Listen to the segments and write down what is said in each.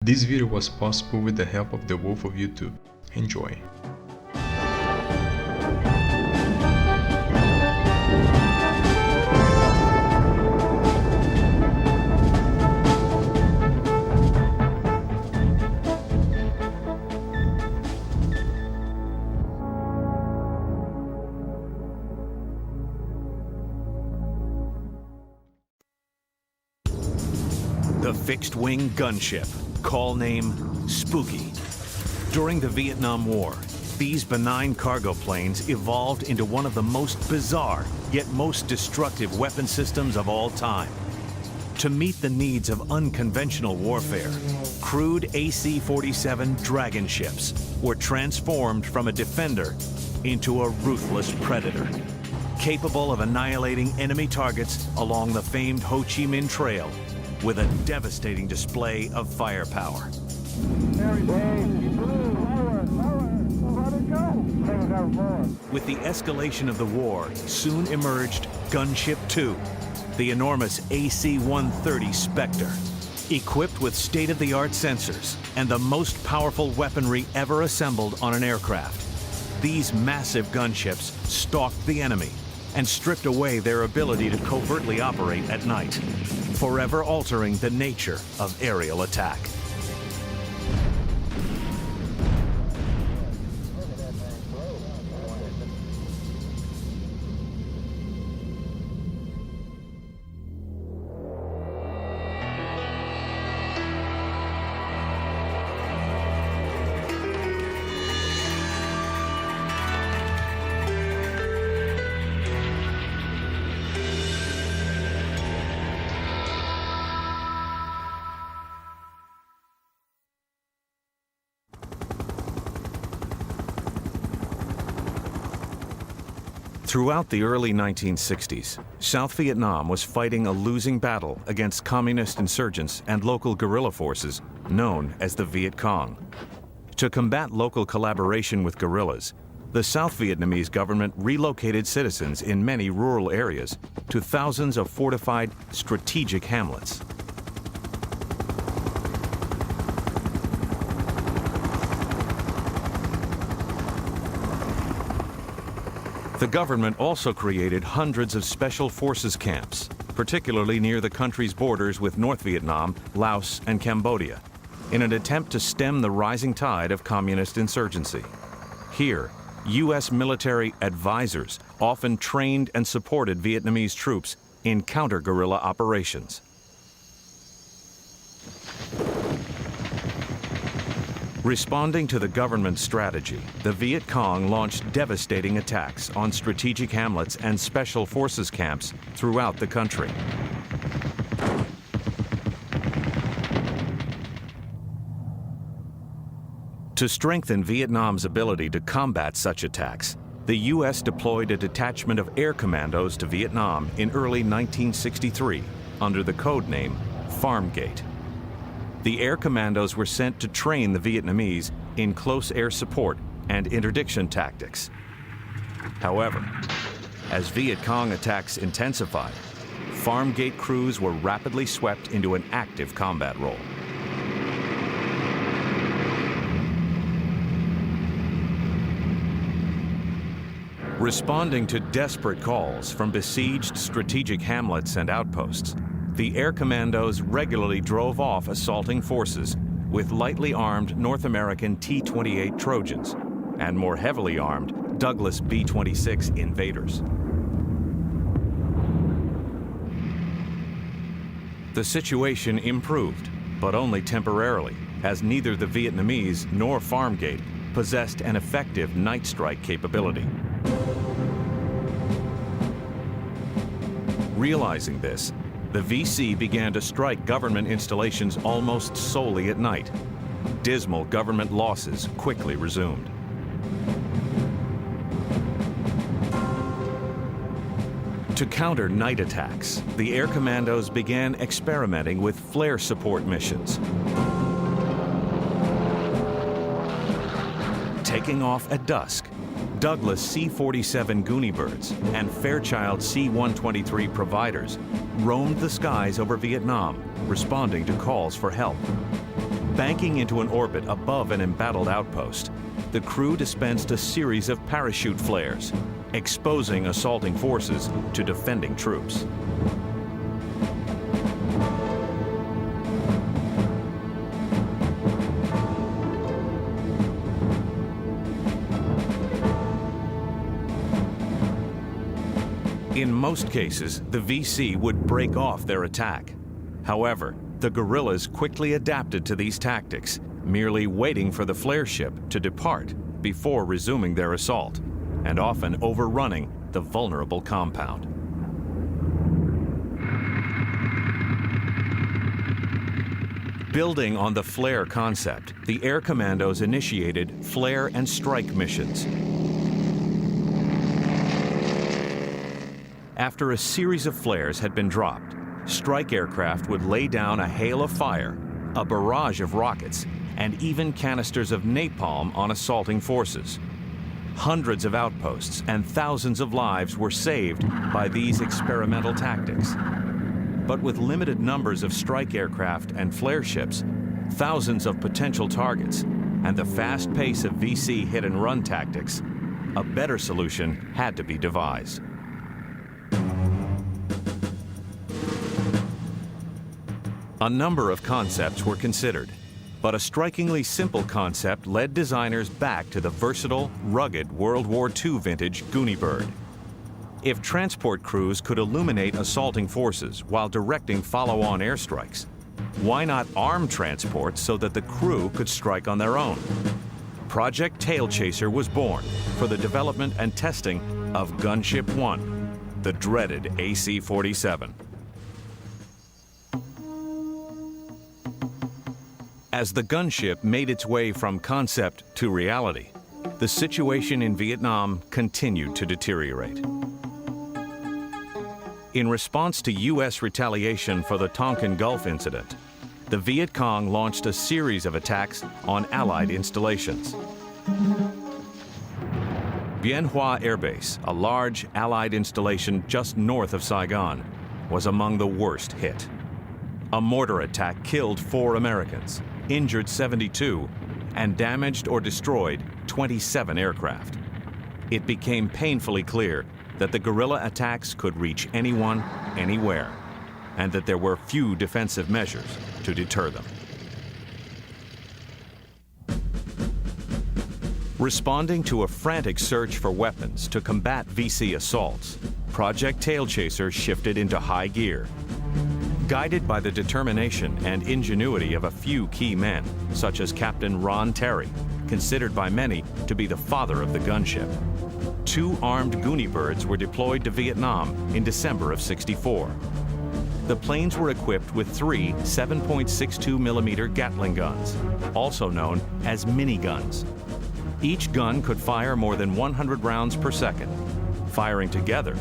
This video was possible with the help of the Wolf of YouTube. Enjoy! The fixed-wing gunship, call name Spooky. During the Vietnam War, these benign cargo planes evolved into one of the most bizarre yet most destructive weapon systems of all time. To meet the needs of unconventional warfare, crude AC-47 Dragon ships were transformed from a defender into a ruthless predator, capable of annihilating enemy targets along the famed Ho Chi Minh Trail with a devastating display of firepower. With the escalation of the war, soon emerged Gunship 2, the enormous AC-130 Spectre. Equipped with state-of-the-art sensors and the most powerful weaponry ever assembled on an aircraft, these massive gunships stalked the enemy and stripped away their ability to covertly operate at night, forever altering the nature of aerial attack. Throughout the early 1960s, South Vietnam was fighting a losing battle against communist insurgents and local guerrilla forces known as the Viet Cong. To combat local collaboration with guerrillas, the South Vietnamese government relocated citizens in many rural areas to thousands of fortified strategic hamlets. The government also created hundreds of special forces camps, particularly near the country's borders with North Vietnam, Laos, and Cambodia, in an attempt to stem the rising tide of communist insurgency. Here, U.S. military advisors often trained and supported Vietnamese troops in counter-guerrilla operations. Responding to the government's strategy, the Viet Cong launched devastating attacks on strategic hamlets and special forces camps throughout the country. To strengthen Vietnam's ability to combat such attacks, the U.S. deployed a detachment of air commandos to Vietnam in early 1963 under the code name Farmgate. The air commandos were sent to train the Vietnamese in close air support and interdiction tactics. However, as Viet Cong attacks intensified, Farmgate crews were rapidly swept into an active combat role. Responding to desperate calls from besieged strategic hamlets and outposts, the air commandos regularly drove off assaulting forces with lightly armed North American T-28 Trojans and more heavily armed Douglas B-26 Invaders. The situation improved, but only temporarily, as neither the Vietnamese nor Farmgate possessed an effective night strike capability. Realizing this, the VC began to strike government installations almost solely at night. Dismal government losses quickly resumed. To counter night attacks, the air commandos began experimenting with flare support missions. Taking off at dusk, Douglas C-47 Goonie Birds and Fairchild C-123 Providers roamed the skies over Vietnam, responding to calls for help. Banking into an orbit above an embattled outpost, the crew dispensed a series of parachute flares, exposing assaulting forces to defending troops. In most cases, the VC would break off their attack. However, the guerrillas quickly adapted to these tactics, merely waiting for the flare ship to depart before resuming their assault, and often overrunning the vulnerable compound. Building on the flare concept, the air commandos initiated flare and strike missions. After a series of flares had been dropped, strike aircraft would lay down a hail of fire, a barrage of rockets, and even canisters of napalm on assaulting forces. Hundreds of outposts and thousands of lives were saved by these experimental tactics. But with limited numbers of strike aircraft and flare ships, thousands of potential targets, and the fast pace of VC hit-and-run tactics, a better solution had to be devised. A number of concepts were considered, but a strikingly simple concept led designers back to the versatile, rugged World War II vintage Goonie Bird. If transport crews could illuminate assaulting forces while directing follow-on airstrikes, why not arm transports so that the crew could strike on their own? Project Tail Chaser was born for the development and testing of Gunship 1, the dreaded AC-47. As the gunship made its way from concept to reality, the situation in Vietnam continued to deteriorate. In response to U.S. retaliation for the Tonkin Gulf incident, the Viet Cong launched a series of attacks on Allied installations. Bien Hoa Air Base, a large Allied installation just north of Saigon, was among the worst hit. A mortar attack killed 4 Americans, injured 72, and damaged or destroyed 27 aircraft. It became painfully clear that the guerrilla attacks could reach anyone, anywhere, and that there were few defensive measures to deter them. Responding to a frantic search for weapons to combat VC assaults, Project Tail Chaser shifted into high gear. Guided by the determination and ingenuity of a few key men, such as Captain Ron Terry, considered by many to be the father of the gunship, 2 armed Goonie Birds were deployed to Vietnam in December of '64. The planes were equipped with 3 7.62mm Gatling guns, also known as miniguns. Each gun could fire more than 100 rounds per second. Firing together,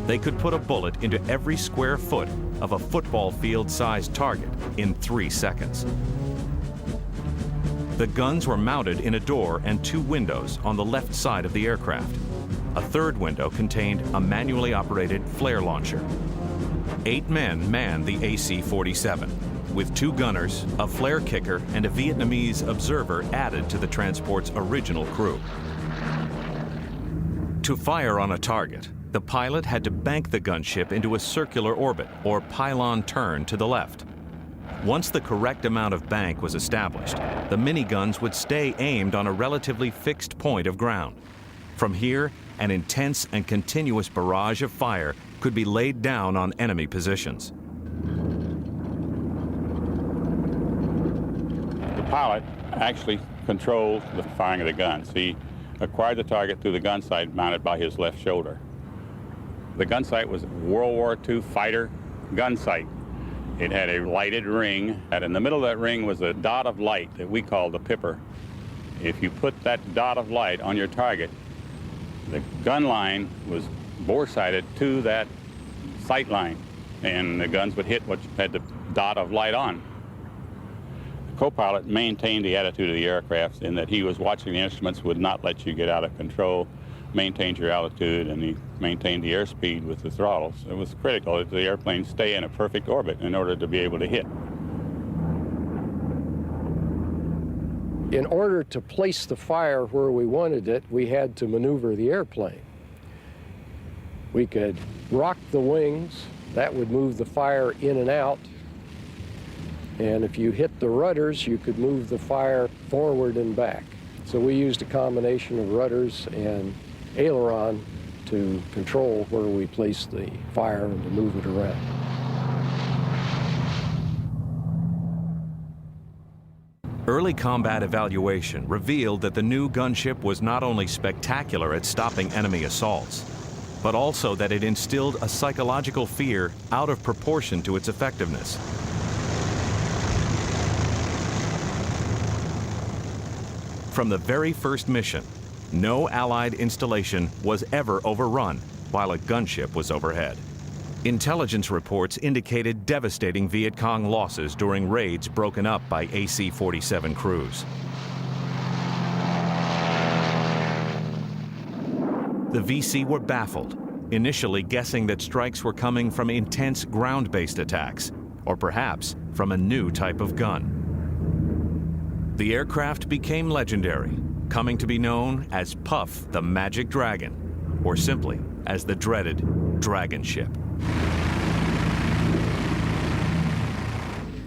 they could put a bullet into every square foot of a football field-sized target in 3 seconds. The guns were mounted in a door and 2 windows on the left side of the aircraft. A 3rd window contained a manually operated flare launcher. 8 men manned the AC-47, with 2 gunners, a flare kicker, and a Vietnamese observer added to the transport's original crew. To fire on a target, the pilot had to bank the gunship into a circular orbit, or pylon turn, to the left. Once the correct amount of bank was established, the miniguns would stay aimed on a relatively fixed point of ground. From here, an intense and continuous barrage of fire could be laid down on enemy positions. The pilot actually controlled the firing of the guns. He acquired the target through the gun sight mounted by his left shoulder. The gun sight was a World War II fighter gun sight. It had a lighted ring, and in the middle of that ring was a dot of light that we call the pipper. If you put that dot of light on your target, the gun line was bore-sighted to that sight line, and the guns would hit what had the dot of light on. The co-pilot maintained the attitude of the aircraft in that he was watching the instruments, would not let you get out of control, maintained your altitude, and he maintained the airspeed with the throttles. It was critical that the airplane stay in a perfect orbit in order to be able to hit. In order to place the fire where we wanted it, we had to maneuver the airplane. We could rock the wings. That would move the fire in and out. And if you hit the rudders, you could move the fire forward and back. So we used a combination of rudders and aileron to control where we placed the fire and to move it around. Early combat evaluation revealed that the new gunship was not only spectacular at stopping enemy assaults, but also that it instilled a psychological fear out of proportion to its effectiveness. From the very first mission, no Allied installation was ever overrun while a gunship was overhead. Intelligence reports indicated devastating Viet Cong losses during raids broken up by AC-47 crews. The VC were baffled, initially guessing that strikes were coming from intense ground-based attacks, or perhaps from a new type of gun. The aircraft became legendary, coming to be known as Puff the Magic Dragon, or simply as the dreaded Dragon Ship.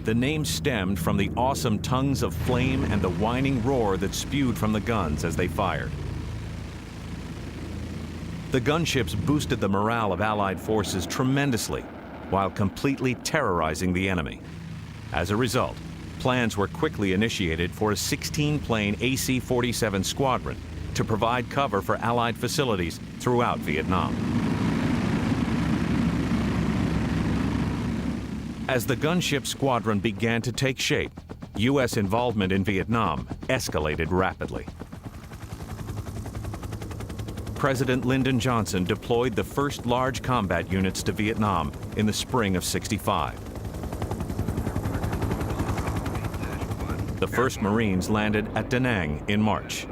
The name stemmed from the awesome tongues of flame and the whining roar that spewed from the guns as they fired. The gunships boosted the morale of Allied forces tremendously, while completely terrorizing the enemy. As a result, plans were quickly initiated for a 16-plane AC-47 squadron to provide cover for Allied facilities throughout Vietnam. As the gunship squadron began to take shape, U.S. involvement in Vietnam escalated rapidly. President Lyndon Johnson deployed the first large combat units to Vietnam in the spring of '65. The first Marines landed at Da Nang in March.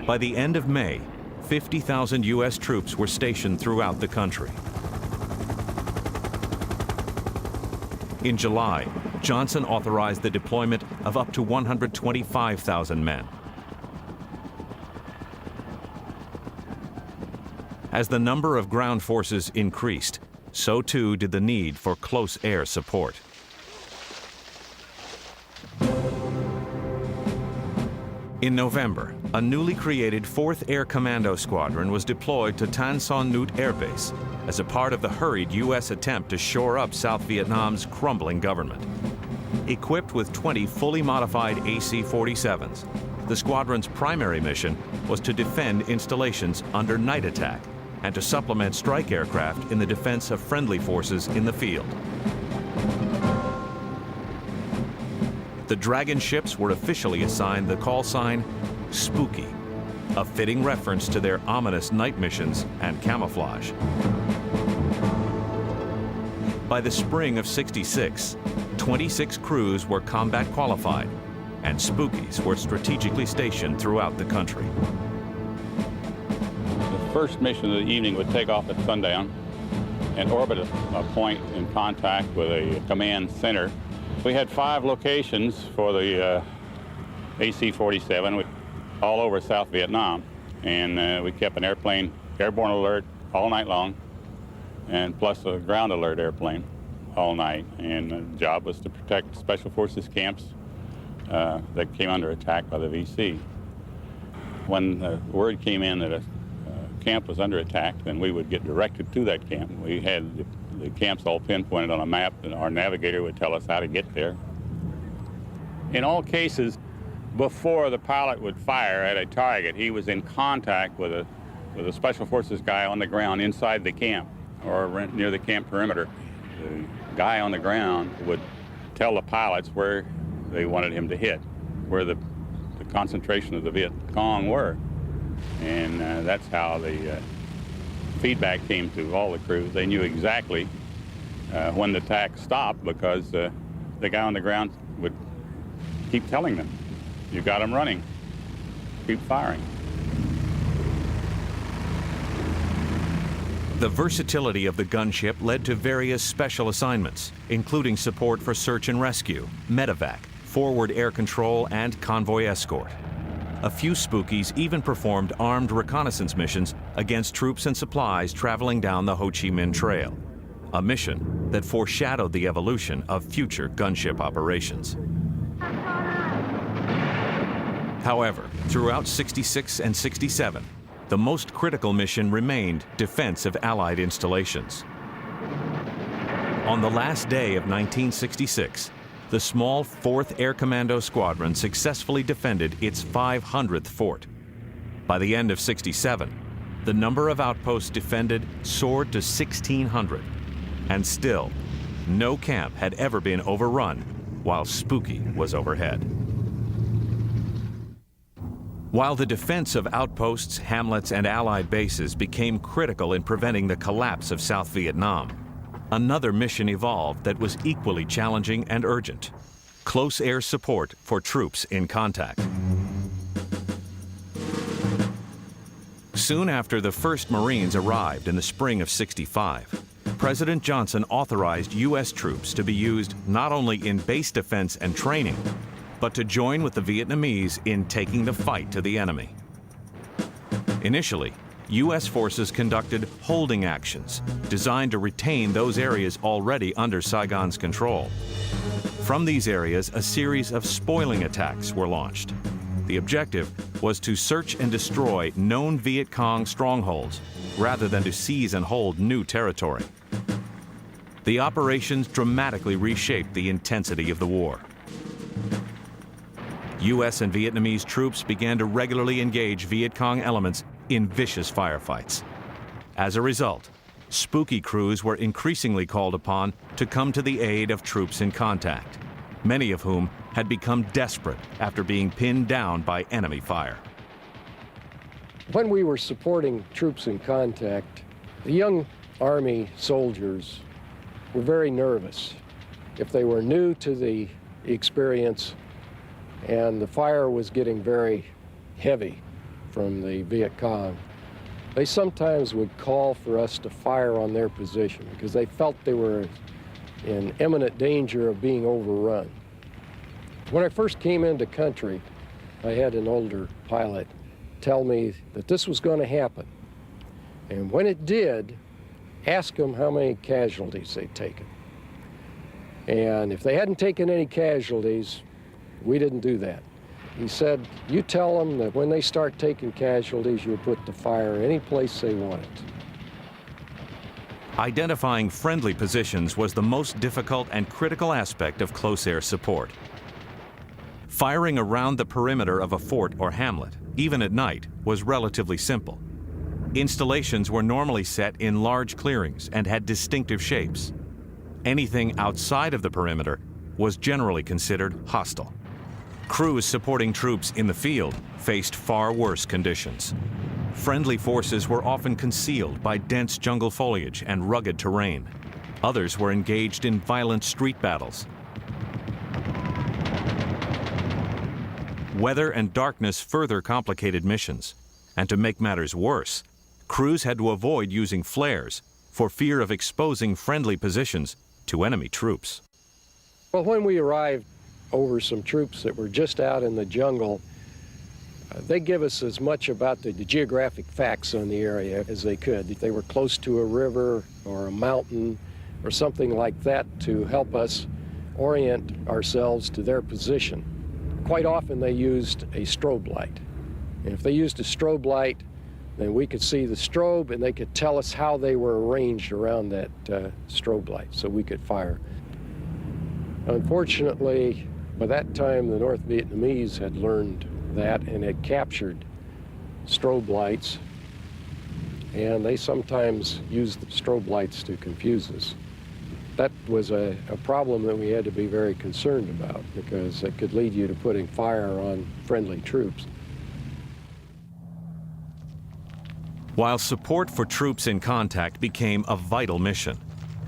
By the end of May, 50,000 U.S. troops were stationed throughout the country. In July, Johnson authorized the deployment of up to 125,000 men. As the number of ground forces increased, so too did the need for close air support. In November, a newly created 4th Air Commando Squadron was deployed to Tan Son Nhut Air Base as a part of the hurried U.S. attempt to shore up South Vietnam's crumbling government. Equipped with 20 fully modified AC-47s, the squadron's primary mission was to defend installations under night attack and to supplement strike aircraft in the defense of friendly forces in the field. The Dragon ships were officially assigned the call sign Spooky, a fitting reference to their ominous night missions and camouflage. By the spring of '66, 26 crews were combat qualified, and Spookies were strategically stationed throughout the country. The first mission of the evening would take off at sundown and orbit a point in contact with a command center. We had 5 locations for the AC-47 all over South Vietnam, and we kept an airborne alert all night long, and plus a ground alert airplane all night. And the job was to protect Special Forces camps that came under attack by the VC. When the word came in that a camp was under attack, then we would get directed to that camp. We had the camps all pinpointed on a map, and our navigator would tell us how to get there. In all cases, before the pilot would fire at a target, he was in contact with a Special Forces guy on the ground inside the camp or near the camp perimeter. The guy on the ground would tell the pilots where they wanted him to hit, where the concentration of the Viet Cong were. And that's how the feedback came to all the crews. They knew exactly when the attack stopped because the guy on the ground would keep telling them, "You got them running, keep firing." The versatility of the gunship led to various special assignments, including support for search and rescue, medevac, forward air control, and convoy escort. A few Spookies even performed armed reconnaissance missions against troops and supplies traveling down the Ho Chi Minh Trail, a mission that foreshadowed the evolution of future gunship operations. However, throughout 66 and 67, the most critical mission remained defense of Allied installations. On the last day of 1966, the small 4th Air Commando Squadron successfully defended its 500th fort. By the end of 67, the number of outposts defended soared to 1,600, and still, no camp had ever been overrun while Spooky was overhead. While the defense of outposts, hamlets, and Allied bases became critical in preventing the collapse of South Vietnam, another mission evolved that was equally challenging and urgent: close air support for troops in contact. Soon after the first Marines arrived in the spring of '65, President Johnson authorized U.S. troops to be used not only in base defense and training, but to join with the Vietnamese in taking the fight to the enemy. Initially, U.S. forces conducted holding actions designed to retain those areas already under Saigon's control. From these areas, a series of spoiling attacks were launched. The objective was to search and destroy known Viet Cong strongholds rather than to seize and hold new territory. The operations dramatically reshaped the intensity of the war. U.S. and Vietnamese troops began to regularly engage Viet Cong elements in vicious firefights. As a result, Spooky crews were increasingly called upon to come to the aid of troops in contact, many of whom had become desperate after being pinned down by enemy fire. When we were supporting troops in contact, the young Army soldiers were very nervous. If they were new to the experience and the fire was getting very heavy from the Viet Cong, they sometimes would call for us to fire on their position because they felt they were in imminent danger of being overrun. When I first came into country, I had an older pilot tell me that this was going to happen. And when it did, ask them how many casualties they'd taken. And if they hadn't taken any casualties, we didn't do that. He said, you tell them that when they start taking casualties, you'll put the fire any place they want it. Identifying friendly positions was the most difficult and critical aspect of close air support. Firing around the perimeter of a fort or hamlet, even at night, was relatively simple. Installations were normally set in large clearings and had distinctive shapes. Anything outside of the perimeter was generally considered hostile. Crews supporting troops in the field faced far worse conditions. Friendly forces were often concealed by dense jungle foliage and rugged terrain. Others were engaged in violent street battles. Weather and darkness further complicated missions, and to make matters worse, crews had to avoid using flares for fear of exposing friendly positions to enemy troops. Well, when we arrived over some troops that were just out in the jungle, they give us as much about the geographic facts on the area as they could. If they were close to a river or a mountain or something like that to help us orient ourselves to their position. Quite often they used a strobe light. And if they used a strobe light, then we could see the strobe and they could tell us how they were arranged around that strobe light so we could fire. Unfortunately, by that time, the North Vietnamese had learned that and had captured strobe lights, and they sometimes used the strobe lights to confuse us. That was a problem that we had to be very concerned about because it could lead you to putting fire on friendly troops. While support for troops in contact became a vital mission,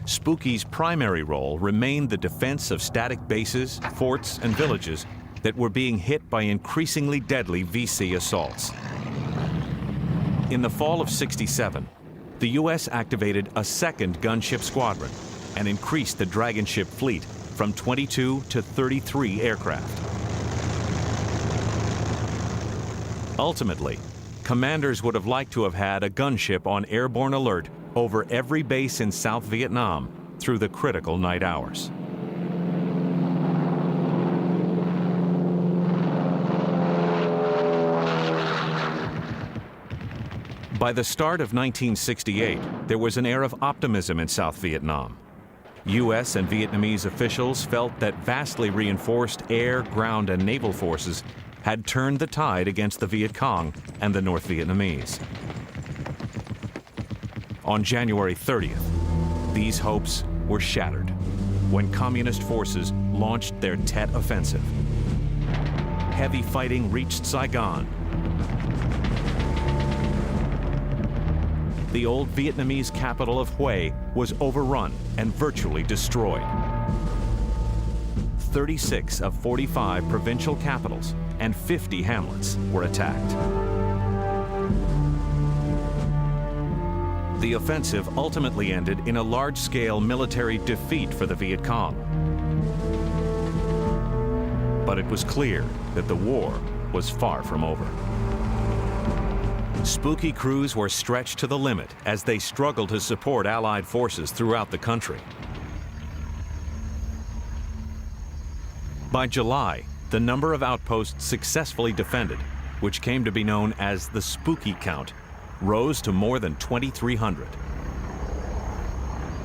Spooky's primary role remained the defense of static bases, forts, and villages that were being hit by increasingly deadly VC assaults. In the fall of '67, the U.S. activated a second gunship squadron and increased the Dragon ship fleet from 22 to 33 aircraft. Ultimately, commanders would have liked to have had a gunship on airborne alert over every base in South Vietnam through the critical night hours. By the start of 1968, there was an air of optimism in South Vietnam. U.S. and Vietnamese officials felt that vastly reinforced air, ground, and naval forces had turned the tide against the Viet Cong and the North Vietnamese. On January 30th, these hopes were shattered when Communist forces launched their Tet Offensive. Heavy fighting reached Saigon. The old Vietnamese capital of Hue was overrun and virtually destroyed. 36 of 45 provincial capitals and 50 hamlets were attacked. The offensive ultimately ended in a large-scale military defeat for the Viet Cong. But it was clear that the war was far from over. Spooky crews were stretched to the limit as they struggled to support Allied forces throughout the country. By July, the number of outposts successfully defended, which came to be known as the Spooky Count, rose to more than 2,300.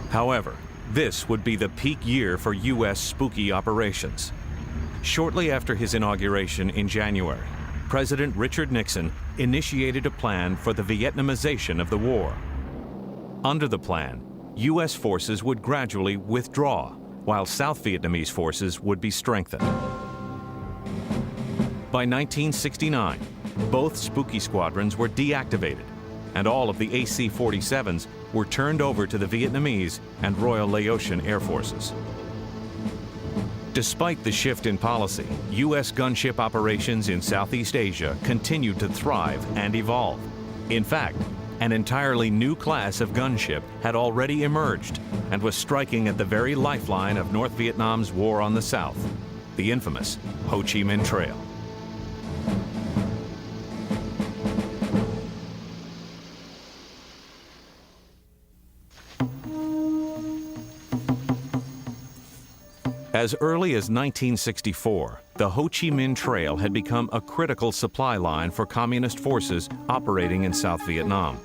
However, this would be the peak year for U.S. spooky operations. Shortly after his inauguration in January, President Richard Nixon initiated a plan for the Vietnamization of the war. Under the plan, U.S. forces would gradually withdraw, while South Vietnamese forces would be strengthened. By 1969, both Spooky squadrons were deactivated, and all of the AC-47s were turned over to the Vietnamese and Royal Laotian Air Forces. Despite the shift in policy, U.S. gunship operations in Southeast Asia continued to thrive and evolve. In fact, an entirely new class of gunship had already emerged and was striking at the very lifeline of North Vietnam's war on the South, the infamous Ho Chi Minh Trail. As early as 1964, the Ho Chi Minh Trail had become a critical supply line for Communist forces operating in South Vietnam.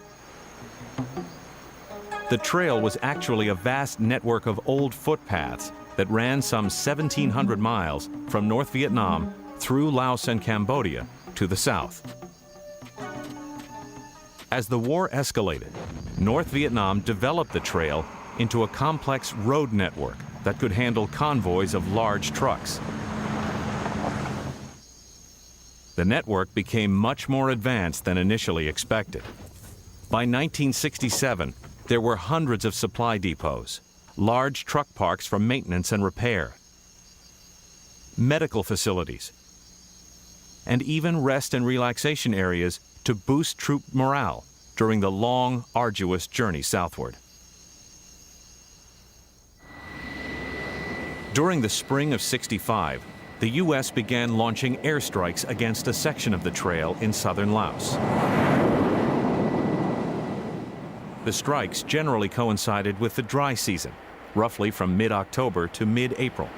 The trail was actually a vast network of old footpaths that ran some 1,700 miles from North Vietnam through Laos and Cambodia to the south. As the war escalated, North Vietnam developed the trail into a complex road network that could handle convoys of large trucks. The network became much more advanced than initially expected. By 1967, there were hundreds of supply depots, large truck parks for maintenance and repair, medical facilities, and even rest and relaxation areas to boost troop morale during the long, arduous journey southward. During the spring of '65, the U.S. began launching airstrikes against a section of the trail in southern Laos. The strikes generally coincided with the dry season, roughly from mid-October to mid-April.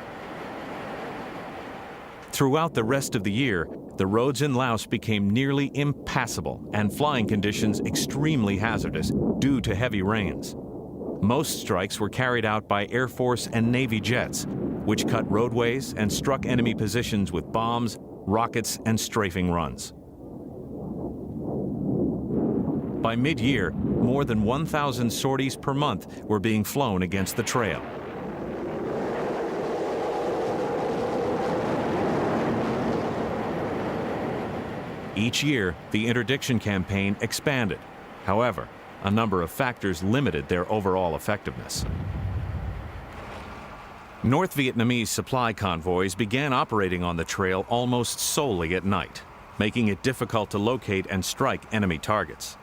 Throughout the rest of the year, the roads in Laos became nearly impassable and flying conditions extremely hazardous due to heavy rains. Most strikes were carried out by Air Force and Navy jets, which cut roadways and struck enemy positions with bombs, rockets, and strafing runs. By mid-year, more than 1,000 sorties per month were being flown against the trail. Each year, the interdiction campaign expanded. However, a number of factors limited their overall effectiveness. North Vietnamese supply convoys began operating on the trail almost solely at night, making it difficult to locate and strike enemy targets.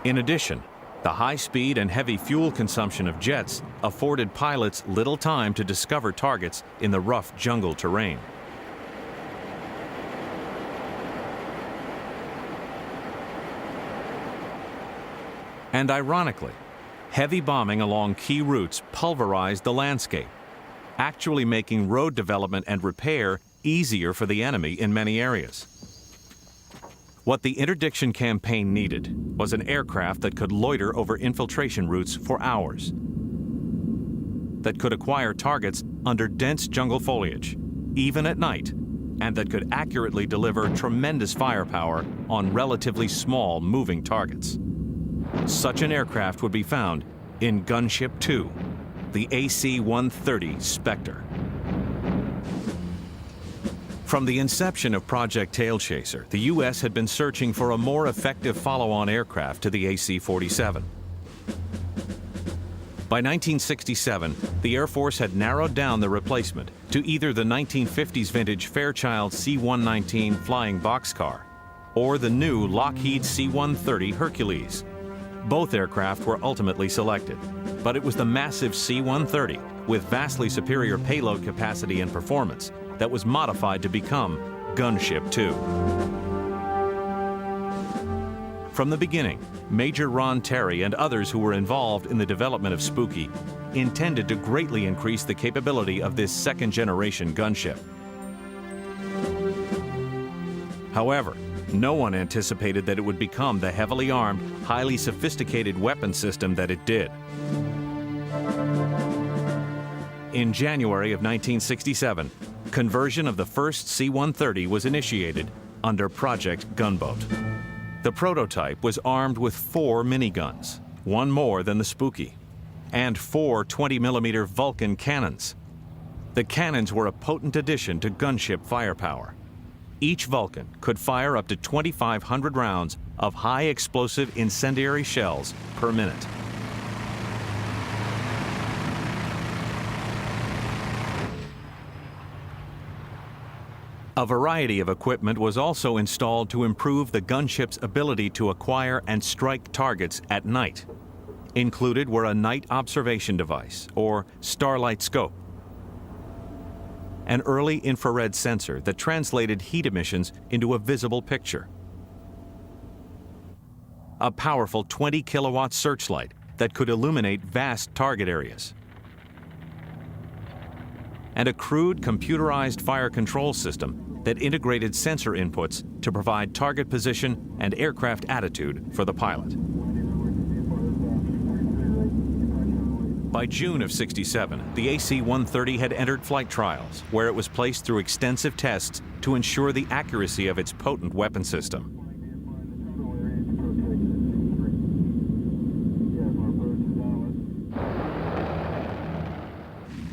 In addition, The high speed and heavy fuel consumption of jets afforded pilots little time to discover targets in the rough jungle terrain. And ironically, heavy bombing along key routes pulverized the landscape, actually making road development and repair easier for the enemy in many areas. What the interdiction campaign needed was an aircraft that could loiter over infiltration routes for hours, that could acquire targets under dense jungle foliage, even at night, and that could accurately deliver tremendous firepower on relatively small moving targets. Such an aircraft would be found in Gunship 2, the AC-130 Spectre. From the inception of Project Tailchaser, the U.S. had been searching for a more effective follow-on aircraft to the AC-47. By 1967, the Air Force had narrowed down the replacement to either the 1950s vintage Fairchild C-119 flying boxcar or the new Lockheed C-130 Hercules. Both aircraft were ultimately selected, but it was the massive C-130 with vastly superior payload capacity and performance that was modified to become Gunship 2. From the beginning, Major Ron Terry and others who were involved in the development of Spooky intended to greatly increase the capability of this second-generation gunship. However, no one anticipated that it would become the heavily armed, highly sophisticated weapon system that it did. In January of 1967, conversion of the first C-130 was initiated under Project Gunboat. The prototype was armed with 4 miniguns, one more than the Spooky, and 4 20mm Vulcan cannons. The cannons were a potent addition to gunship firepower. Each Vulcan could fire up to 2,500 rounds of high-explosive incendiary shells per minute. A variety of equipment was also installed to improve the gunship's ability to acquire and strike targets at night. Included were a night observation device, or starlight scope, an early infrared sensor that translated heat emissions into a visible picture, a powerful 20-kilowatt searchlight that could illuminate vast target areas, and a crude computerized fire control system that integrated sensor inputs to provide target position and aircraft attitude for the pilot. By June of '67, the AC-130 had entered flight trials, where it was placed through extensive tests to ensure the accuracy of its potent weapon system.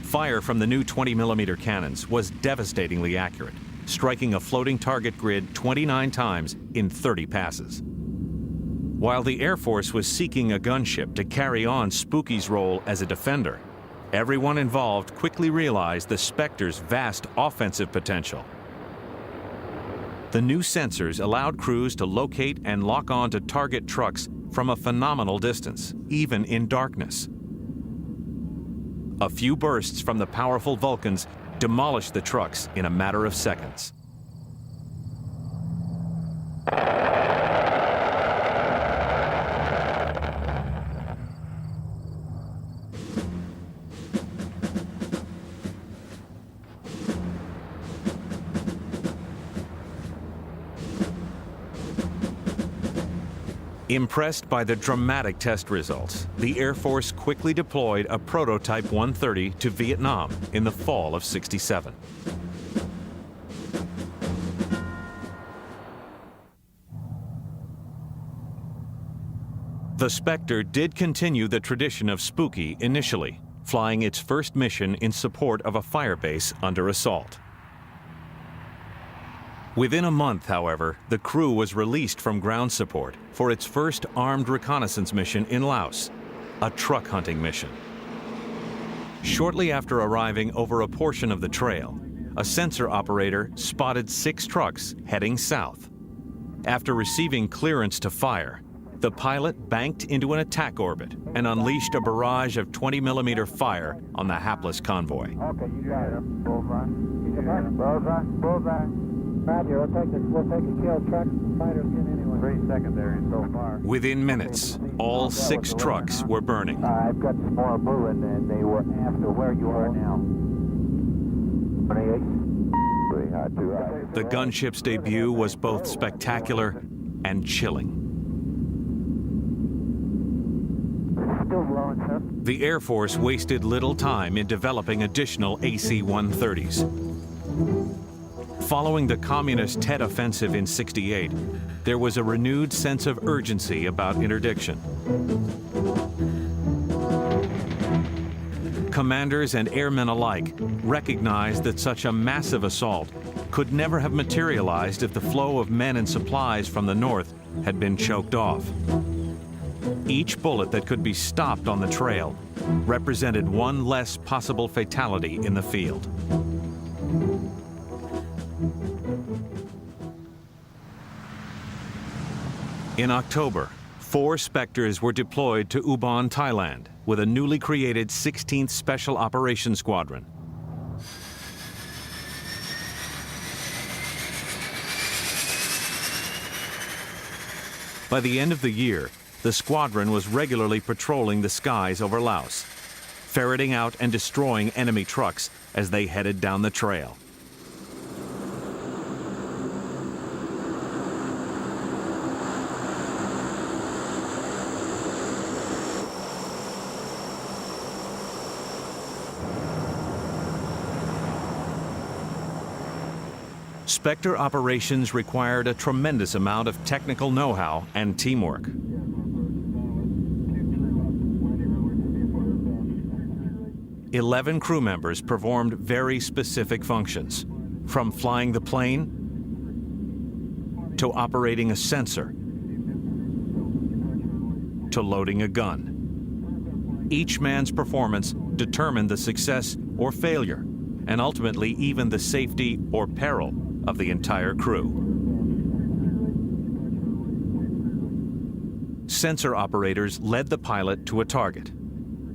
Fire from the new 20mm cannons was devastatingly accurate, striking a floating target grid 29 times in 30 passes. While the Air Force was seeking a gunship to carry on Spooky's role as a defender, everyone involved quickly realized the Spectre's vast offensive potential. The new sensors allowed crews to locate and lock on to target trucks from a phenomenal distance, even in darkness. A few bursts from the powerful Vulcans demolished the trucks in a matter of seconds. Impressed by the dramatic test results, the Air Force quickly deployed a prototype 130 to Vietnam in the fall of '67. The Spectre did continue the tradition of Spooky initially, flying its first mission in support of a firebase under assault. Within a month, however, the crew was released from ground support for its first armed reconnaissance mission in Laos, a truck hunting mission. Shortly after arriving over a portion of the trail, a sensor operator spotted 6 trucks heading south. After receiving clearance to fire, the pilot banked into an attack orbit and unleashed a barrage of 20-millimeter fire on the hapless convoy. Okay, you got it. Bullseye. Bullseye. Bullseye. Roger, we'll take a kill truck. Fighters in anyway. 3 secondary so far. Within minutes, all 6 trucks were burning. I've got some more moving, and they were after where you are now. 28. 3 high, 2 high. The gunship's debut was both spectacular and chilling. Still blowing, sir. The Air Force wasted little time in developing additional AC-130s. Following the communist Tet Offensive in '68, there was a renewed sense of urgency about interdiction. Commanders and airmen alike recognized that such a massive assault could never have materialized if the flow of men and supplies from the north had been choked off. Each bullet that could be stopped on the trail represented one less possible fatality in the field. In October, 4 Spectres were deployed to Ubon, Thailand, with a newly created 16th Special Operations Squadron. By the end of the year, the squadron was regularly patrolling the skies over Laos, ferreting out and destroying enemy trucks as they headed down the trail. Spectre operations required a tremendous amount of technical know-how and teamwork. 11 crew members performed very specific functions, from flying the plane to operating a sensor to loading a gun. Each man's performance determined the success or failure, and ultimately even the safety or peril of the entire crew. Sensor operators led the pilot to a target.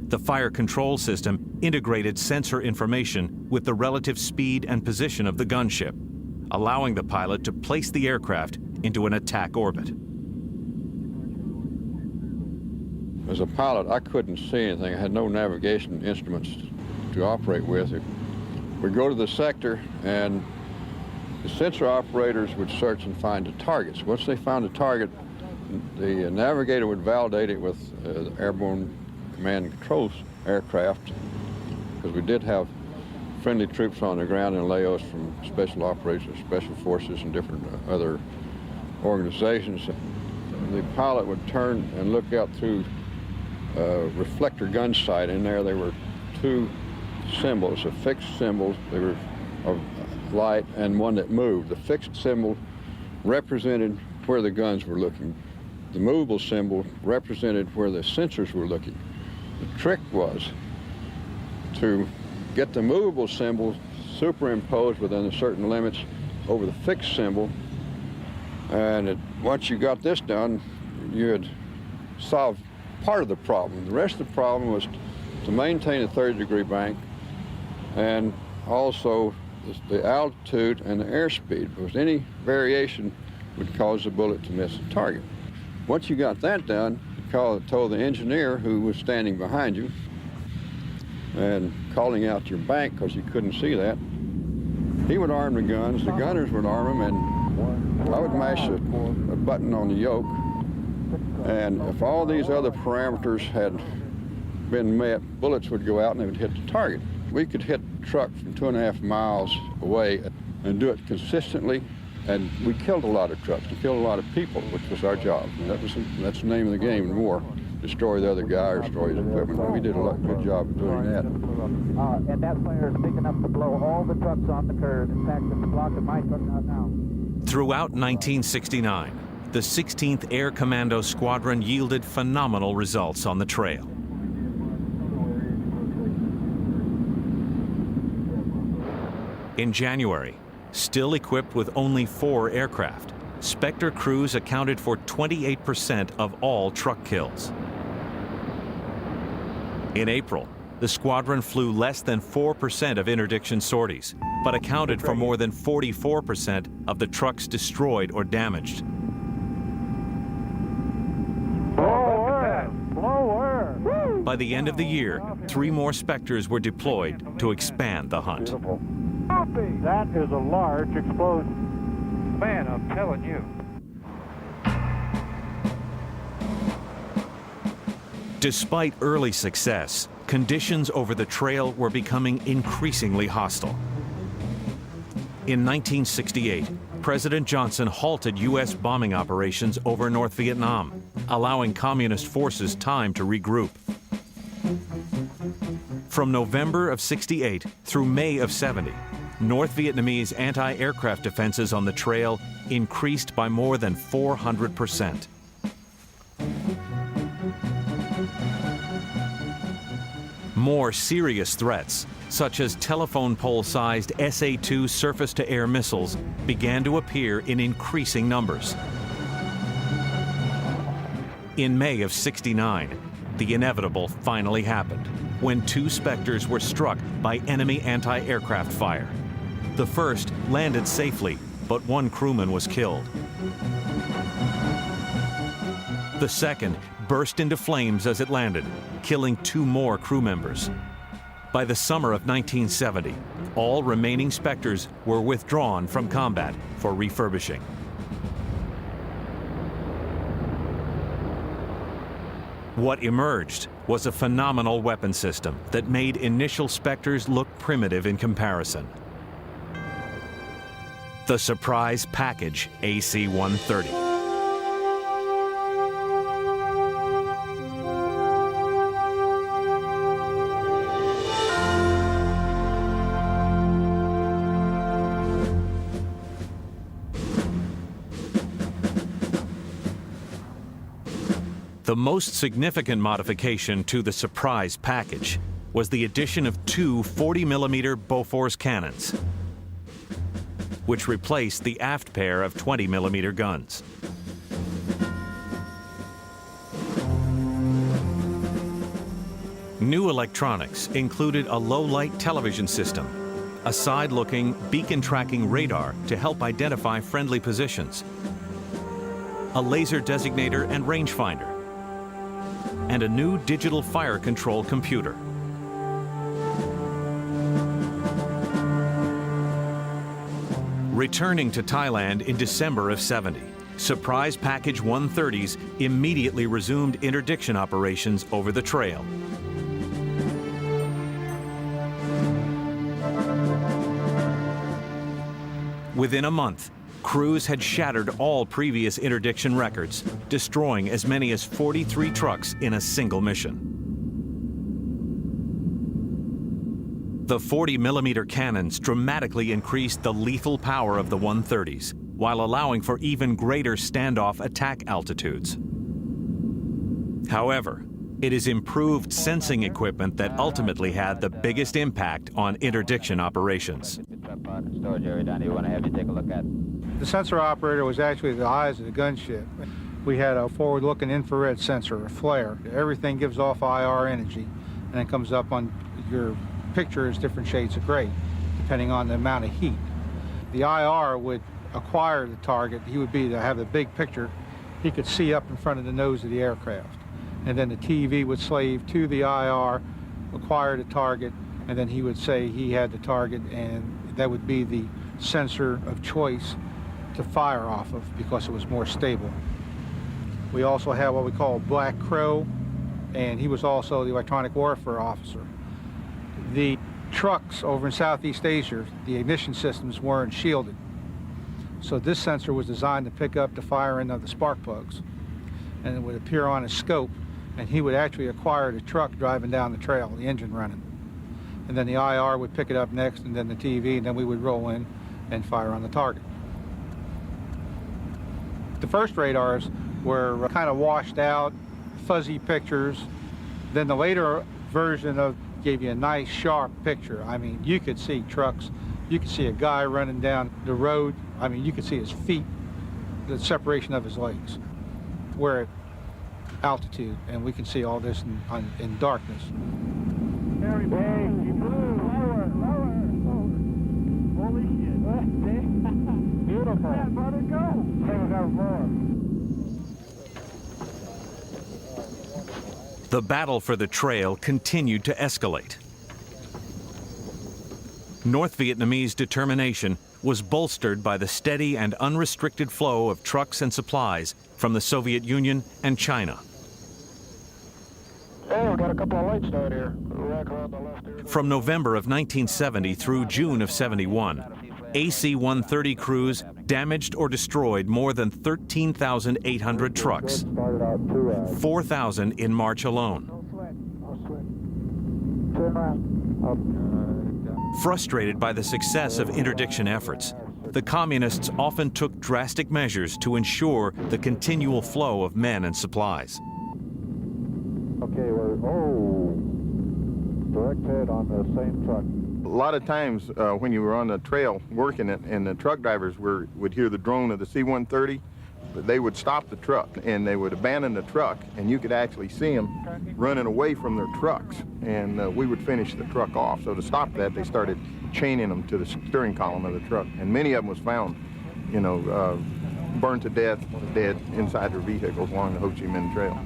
The fire control system integrated sensor information with the relative speed and position of the gunship, allowing the pilot to place the aircraft into an attack orbit. As a pilot, I couldn't see anything. I had no navigation instruments to operate with. We'd go to the sector, and the sensor operators would search and find the targets. Once they found a target, the navigator would validate it with the airborne command and control aircraft, because we did have friendly troops on the ground in Laos from Special Operations, Special Forces, and different other organizations. The pilot would turn and look out through a reflector gun sight. In there were 2 symbols, a fixed symbol, they were of light, and one that moved. The fixed symbol represented where the guns were looking. The movable symbol represented where the sensors were looking. The trick was to get the movable symbol superimposed within the certain limits over the fixed symbol, and once you got this done, you had solved part of the problem. The rest of the problem was to maintain a 30-degree bank, and also the altitude and the airspeed, because any variation would cause the bullet to miss the target. Once you got that done, you told the engineer who was standing behind you and calling out your bank, because you couldn't see that. He would arm the guns, the gunners would arm them, and I would mash a button on the yoke, and if all these other parameters had been met, bullets would go out and they would hit the target. We could hit a truck from 2.5 miles away and do it consistently, and we killed a lot of trucks. We killed a lot of people, which was our job. That's the name of the game in war: destroy the other guy or destroy his equipment. We did a good job of doing that. And that fire is big enough to blow all the trucks on the curve. In fact, it's blocking my truck out now. Throughout 1969, the 16th Air Commando Squadron yielded phenomenal results on the trail. In January, still equipped with only 4 aircraft, Spectre crews accounted for 28% of all truck kills. In April, the squadron flew less than 4% of interdiction sorties, but accounted for more than 44% of the trucks destroyed or damaged. By the end of the year, 3 more Spectres were deployed to expand the hunt. That is a large explosion. Man, I'm telling you. Despite early success, conditions over the trail were becoming increasingly hostile. In 1968, President Johnson halted U.S. bombing operations over North Vietnam, allowing communist forces time to regroup. From November of '68 through May of '70, North Vietnamese anti-aircraft defenses on the trail increased by more than 400%. More serious threats, such as telephone pole-sized SA-2 surface-to-air missiles, began to appear in increasing numbers. In May of '69, the inevitable finally happened, when 2 Spectres were struck by enemy anti-aircraft fire. The first landed safely, but 1 crewman was killed. The second burst into flames as it landed, killing 2 more crew members. By the summer of 1970, all remaining Spectres were withdrawn from combat for refurbishing. What emerged was a phenomenal weapon system that made initial Spectres look primitive in comparison. The Surprise Package AC-130. The most significant modification to the Surprise Package was the addition of 2 40mm Bofors cannons, which replaced the aft pair of 20mm guns. New electronics included a low-light television system, a side-looking beacon-tracking radar to help identify friendly positions, a laser designator and rangefinder, and a new digital fire control computer. Returning to Thailand in December of '70, Surprise Package 130s immediately resumed interdiction operations over the trail. Within a month, crews had shattered all previous interdiction records, destroying as many as 43 trucks in a single mission. The 40mm cannons dramatically increased the lethal power of the 130s, while allowing for even greater standoff attack altitudes. However, it is improved sensing equipment that ultimately had the biggest impact on interdiction operations. Storage area down here, we want to have you take a look at. The sensor operator was actually the eyes of the gunship. We had a forward-looking infrared sensor, a flare. Everything gives off IR energy, and it comes up on your picture as different shades of gray, depending on the amount of heat. The IR would acquire the target. He would be to have the big picture. He could see up in front of the nose of the aircraft. And then the TV would slave to the IR, acquire the target, and then he would say he had the target, and that would be the sensor of choice to fire off of because it was more stable. We also have what we call Black Crow, and he was also the electronic warfare officer. The trucks over in Southeast Asia, the ignition systems weren't shielded. So this sensor was designed to pick up the firing of the spark plugs, and it would appear on a scope, and he would actually acquire the truck driving down the trail, the engine running. And then the IR would pick it up next, and then the TV, and then we would roll in and fire on the target. The first radars were kind of washed out, fuzzy pictures. Then the later version of gave you a nice sharp picture. I mean, you could see trucks, you could see a guy running down the road. I mean, you could see his feet the separation of his legs. We're at altitude, and we can see all this in darkness. Harry, hey, you blew. Lower. Holy shit. Beautiful. Yeah, brother, go. Hey, we got more. The battle for the trail continued to escalate. North Vietnamese determination was bolstered by the steady and unrestricted flow of trucks and supplies from the Soviet Union and China. Hey, we got a couple of lights down here. Right around the left here. From November of 1970 through June of 71, AC-130 crews damaged or destroyed more than 13,800 trucks, 4,000 in March alone. Turn around. Frustrated by the success of interdiction efforts, the communists often took drastic measures to ensure the continual flow of men and supplies. Okay, we're direct hit on the same truck. A lot of times when you were on the trail working it and the truck drivers would hear the drone of the C-130, they would stop the truck and they would abandon the truck, and you could actually see them running away from their trucks, and we would finish the truck off. So to stop that, they started chaining them to the steering column of the truck, and many of them was found, burned to death, dead inside their vehicles along the Ho Chi Minh Trail.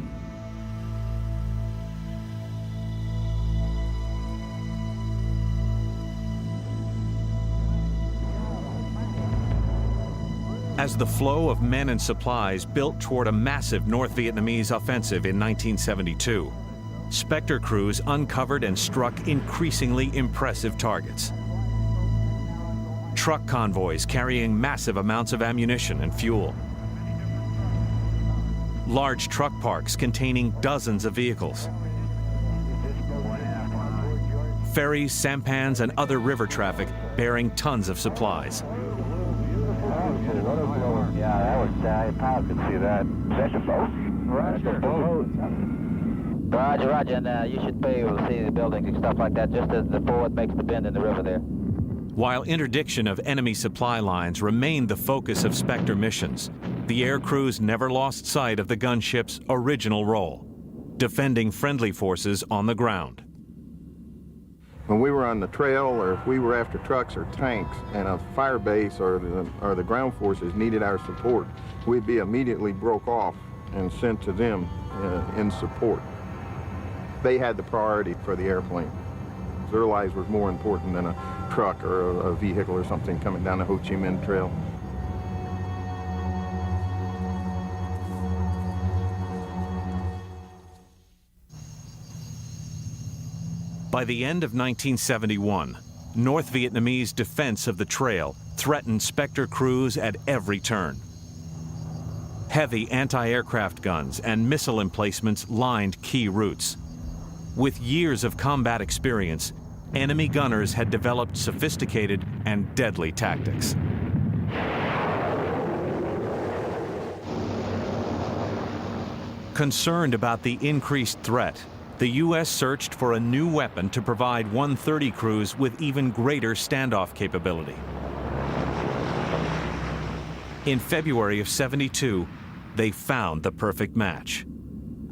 As the flow of men and supplies built toward a massive North Vietnamese offensive in 1972, Spectre crews uncovered and struck increasingly impressive targets. Truck convoys carrying massive amounts of ammunition and fuel. Large truck parks containing dozens of vehicles. Ferries, sampans, and other river traffic bearing tons of supplies. Yeah, that was, pilot could see that. That's a boat? Roger. Roger, and you should be able to see the buildings and stuff like that just as the forward makes the bend in the river there. While interdiction of enemy supply lines remained the focus of Spectre missions, the air crews never lost sight of the gunship's original role, defending friendly forces on the ground. When we were on the trail, or if we were after trucks or tanks, and a fire base or the ground forces needed our support, we'd be immediately broke off and sent to them in support. They had the priority for the airplane. Their lives was more important than a truck or a vehicle or something coming down the Ho Chi Minh Trail. By the end of 1971, North Vietnamese defense of the trail threatened Spectre crews at every turn. Heavy anti-aircraft guns and missile emplacements lined key routes. With years of combat experience, enemy gunners had developed sophisticated and deadly tactics. Concerned about the increased threat, the U.S. searched for a new weapon to provide 130 crews with even greater standoff capability. In February of '72, they found the perfect match.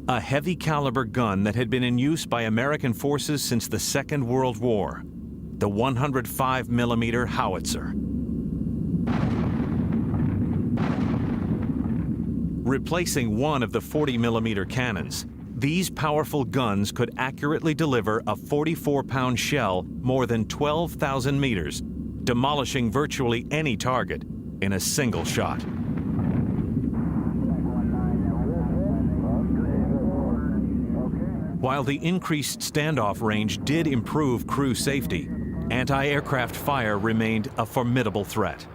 A heavy caliber gun that had been in use by American forces since the Second World War, the 105mm howitzer. Replacing one of the 40mm cannons, these powerful guns could accurately deliver a 44-pound shell more than 12,000 meters, demolishing virtually any target in a single shot. While the increased standoff range did improve crew safety, anti-aircraft fire remained a formidable threat.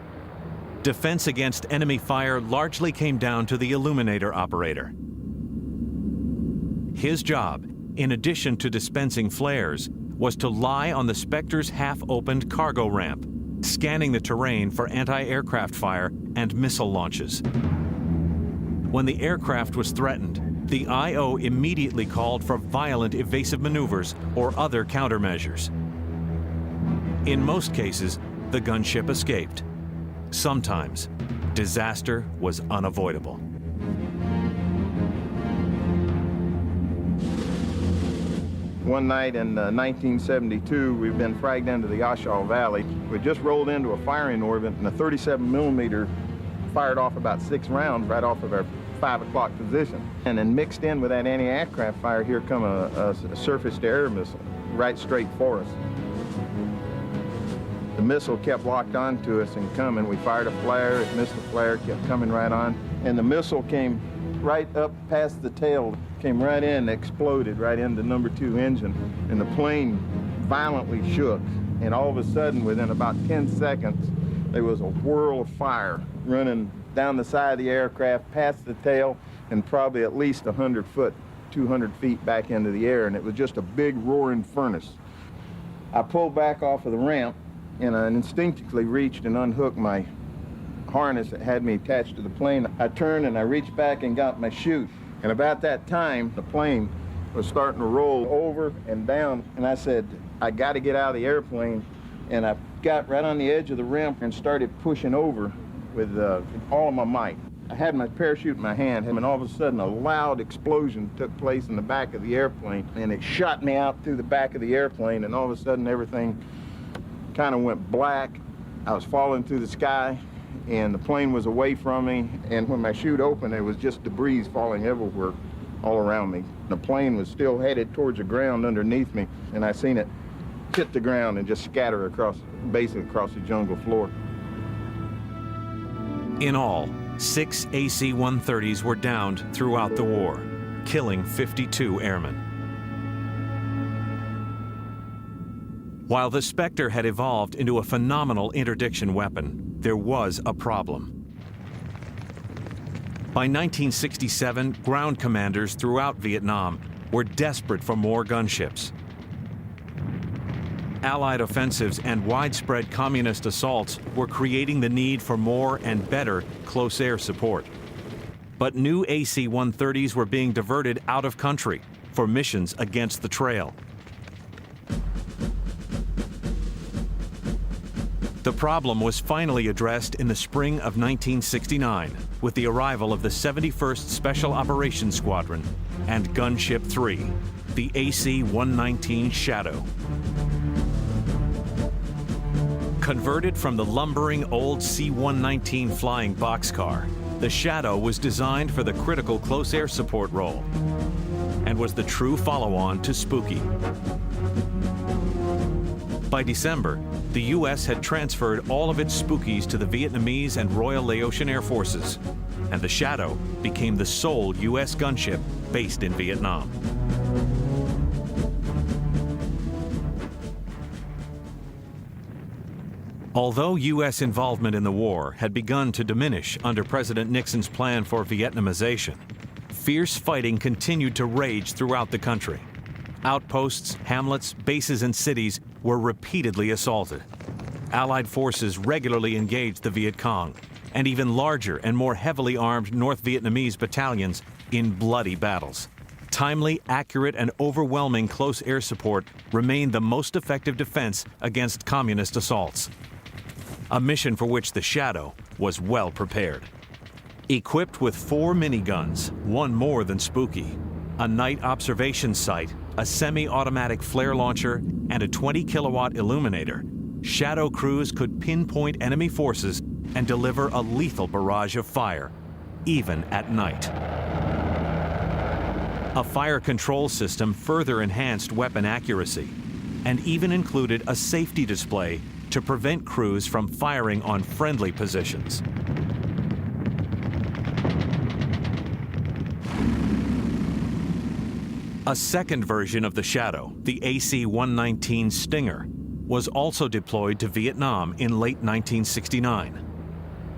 Defense against enemy fire largely came down to the illuminator operator. His job, in addition to dispensing flares, was to lie on the Spectre's half-opened cargo ramp, scanning the terrain for anti-aircraft fire and missile launches. When the aircraft was threatened, the I.O. immediately called for violent evasive maneuvers or other countermeasures. In most cases, the gunship escaped. Sometimes, disaster was unavoidable. One night in 1972, we've been fragged into the Oshaw Valley. We just rolled into a firing orbit, and a 37 millimeter fired off about 6 rounds right off of our 5 o'clock position. And then mixed in with that anti-aircraft fire, here come a surface-to-air missile right straight for us. The missile kept locked onto us and coming. We fired a flare, it missed the flare, kept coming right on. And the missile came right up past the tail, came right in, exploded right into number 2 engine. And the plane violently shook. And all of a sudden, within about 10 seconds, there was a whirl of fire running down the side of the aircraft, past the tail, and probably at least 100 foot, 200 feet back into the air. And it was just a big roaring furnace. I pulled back off of the ramp, and I instinctively reached and unhooked my harness that had me attached to the plane. I turned and I reached back and got my chute. And about that time, the plane was starting to roll over and down. And I said, I got to get out of the airplane. And I got right on the edge of the ramp and started pushing over with all of my might. I had my parachute in my hand, and all of a sudden a loud explosion took place in the back of the airplane, and it shot me out through the back of the airplane, and all of a sudden everything kind of went black. I was falling through the sky, and the plane was away from me, and when my chute opened, there was just debris falling everywhere all around me. The plane was still headed towards the ground underneath me, and I seen it hit the ground and just scatter across, basically across the jungle floor. In all, 6 AC-130s were downed throughout the war, killing 52 airmen. While the Spectre had evolved into a phenomenal interdiction weapon, there was a problem. By 1967, ground commanders throughout Vietnam were desperate for more gunships. Allied offensives and widespread communist assaults were creating the need for more and better close air support. But new AC-130s were being diverted out of country for missions against the trail. The problem was finally addressed in the spring of 1969 with the arrival of the 71st Special Operations Squadron and Gunship 3, the AC-119 Shadow. Converted from the lumbering old C-119 flying boxcar, the Shadow was designed for the critical close air support role and was the true follow-on to Spooky. By December, the U.S. had transferred all of its Spookies to the Vietnamese and Royal Laotian Air Forces, and the Shadow became the sole U.S. gunship based in Vietnam. Although U.S. involvement in the war had begun to diminish under President Nixon's plan for Vietnamization, fierce fighting continued to rage throughout the country. Outposts, hamlets, bases, and cities were repeatedly assaulted. Allied forces regularly engaged the Viet Cong, and even larger and more heavily armed North Vietnamese battalions in bloody battles. Timely, accurate, and overwhelming close air support remained the most effective defense against communist assaults. A mission for which the Shadow was well prepared. Equipped with 4 miniguns, one more than Spooky, a night observation sight, a semi-automatic flare launcher, and a 20-kilowatt illuminator, Shadow crews could pinpoint enemy forces and deliver a lethal barrage of fire, even at night. A fire control system further enhanced weapon accuracy and even included a safety display to prevent crews from firing on friendly positions. A second version of the Shadow, the AC-119 Stinger, was also deployed to Vietnam in late 1969.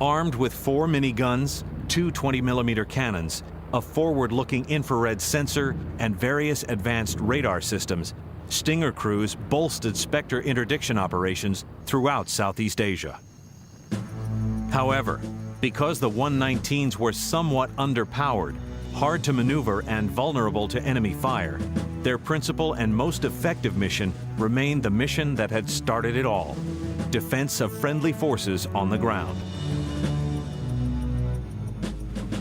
Armed with 4 miniguns, 2 20mm cannons, a forward-looking infrared sensor, and various advanced radar systems, Stinger crews bolstered Spectre interdiction operations throughout Southeast Asia. However, because the 119s were somewhat underpowered, hard to maneuver, and vulnerable to enemy fire, their principal and most effective mission remained the mission that had started it all: defense of friendly forces on the ground.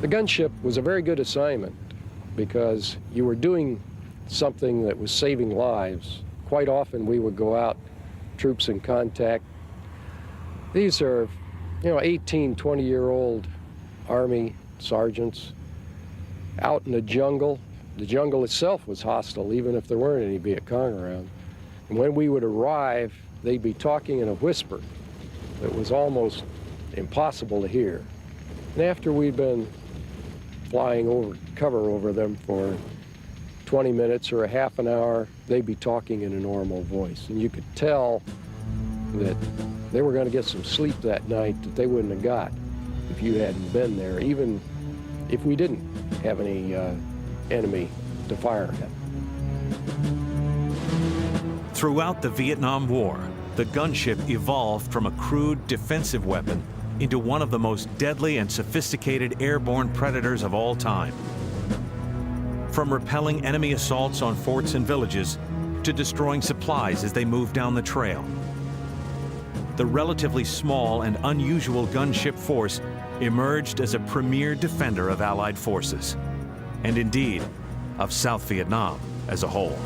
The gunship was a very good assignment because you were doing something that was saving lives. Quite often we would go out, troops in contact. These are, 18, 20-year-old Army sergeants out in the jungle. The jungle itself was hostile, even if there weren't any Viet Cong around. And when we would arrive, they'd be talking in a whisper that was almost impossible to hear. And after we'd been flying cover over them for 20 minutes or a half an hour, they'd be talking in a normal voice. And you could tell that they were going to get some sleep that night that they wouldn't have got if you hadn't been there, even if we didn't have any enemy to fire at. Throughout the Vietnam War, the gunship evolved from a crude defensive weapon into one of the most deadly and sophisticated airborne predators of all time. From repelling enemy assaults on forts and villages to destroying supplies as they moved down the trail, the relatively small and unusual gunship force emerged as a premier defender of Allied forces, and indeed, of South Vietnam as a whole.